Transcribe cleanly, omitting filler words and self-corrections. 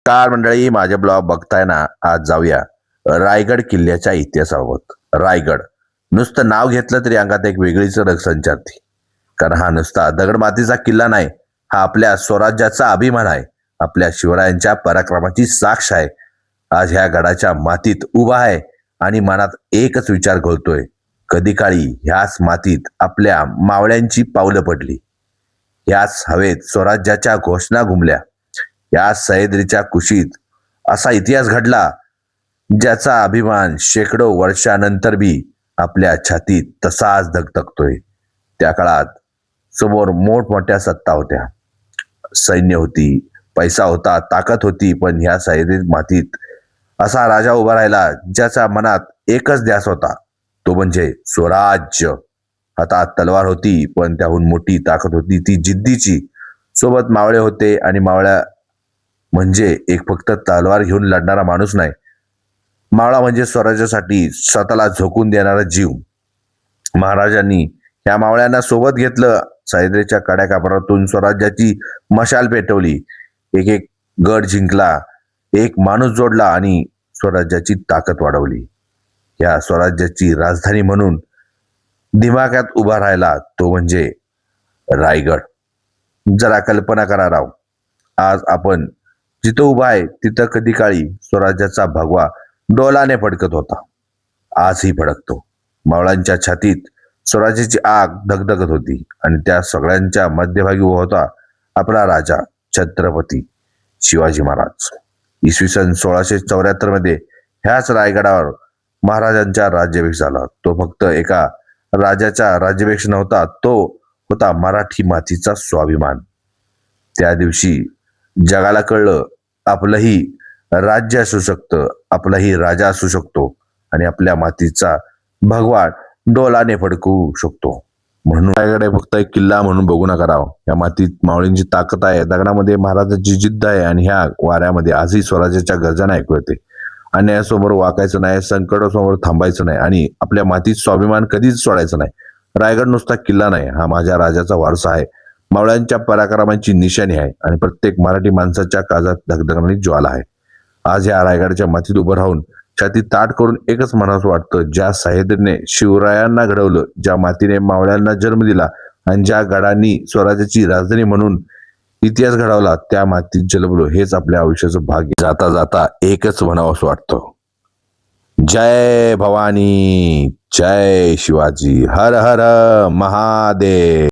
नमस्कार मंडळी, माझे ब्लॉग बघताय ना. आज जाऊया रायगड किल्ल्याच्या इतिहासाबाबत. रायगड नुसतं नाव घेतलं तरी अंगात एक वेगळीच रग संचारते. कारण हा नुसता दगडमातीचा किल्ला नाही, हा आपल्या स्वराज्याचा अभिमान आहे, आपल्या शिवरायांच्या पराक्रमाची साक्ष आहे. आज ह्या गडाच्या मातीत उभा आहे आणि मनात एकच विचार घोळतोय, कधी काळी ह्याच मातीत आपल्या मावळ्यांची पावलं पडली, ह्याच हवेत स्वराज्याच्या घोषणा घुमल्या, या सह्याद्रीच्या कुशीत असा इतिहास घडला ज्याचा अभिमान शेकडो वर्षानंतर बी आपल्या छातीत तसाच धगधगतोय. त्या काळात समोर मोठमोठ्या सत्ता होत्या, सैन्य होती, पैसा होता, ताकद होती, पण ह्या सह्याद्री मातीत असा राजा उभा राहिला ज्याच्या मनात एकच ध्यास होता, तो म्हणजे स्वराज्य. हातात तलवार होती, पण त्याहून मोठी ताकद होती ती जिद्दीची. सोबत मावळे होते, आणि मावळ्या म्हणजे एक फक्त तलवार घेऊन लढणारा माणूस नाही, मावळा म्हणजे स्वराज्यासाठी स्वतःला झोकून देणारा जीव. महाराजांनी या मावळ्यांना सोबत घेतलं, सह्याद्रीच्या कड्याकापरातून स्वराज्याची मशाल पेटवली, एक एक गड जिंकला, एक माणूस जोडला आणि स्वराज्याची ताकद वाढवली. या स्वराज्याची राजधानी म्हणून दिमागात उभा राहिला तो म्हणजे रायगड. जरा कल्पना करा राव, आज आपण जिथं उभा आहे तिथं कधी काळी स्वराज्याचा भगवा डोलाने फडकत होता, आजही फडकतो. मावळांच्या छातीत स्वराज्याची आग धगधगत होती, आणि त्या सगळ्यांच्या मध्यभागी उभा होता आपला राजा छत्रपती शिवाजी महाराज. इसवी सन 1674 मध्ये ह्याच रायगडावर महाराजांचा राज्याभिषेक झाला. तो फक्त एका राजाचा राज्याभिषेक नव्हता, तो होता मराठी मातीचा स्वाभिमान. त्या दिवशी जगाला कळलं, आपलंही राज्य असू शकतं, आपलाही राजा असू शकतो, आणि आपल्या मातीचा भगवा डोलाने फडकू शकतो. म्हणून रायगड फक्त एक किल्ला म्हणून बघू नका राव. या मातीत मावळींची ताकद आहे, दगडामध्ये महाराजांची जिद्द आहे, आणि ह्या वाऱ्यामध्ये आजही स्वराज्याच्या गर्जना ऐकू येते. अन्यायासमोर वाकायचं नाही, संकटासमोर थांबायचं नाही, आणि आपल्या मातीत स्वाभिमान कधीच सोडायचं नाही. रायगड नुसता किल्ला नाही, हा माझ्या राजाचा वारसा आहे, मावळ्यांच्या पराक्रमाची निशाणी आहे, आणि प्रत्येक मराठी माणसाच्या काळजात धगधगणारी ज्वाला आहे. आज या रायगडच्या मातीत उभं राहून छाती ताट करून एकच म्हणावंसं वाटतं, ज्या सह्याद्रीने शिवरायांना घडवलं, ज्या मातीने मावळ्यांना जन्म दिला, आणि ज्या गडांनी स्वराज्याची राजधानी म्हणून इतिहास घडवला, त्या मातीत जन्मलो हेच आपल्या आयुष्याचं भाग्य. जाता जाता एकच म्हणावंसं वाटतं, जय भवानी, जय शिवाजी, हर हर महादेव.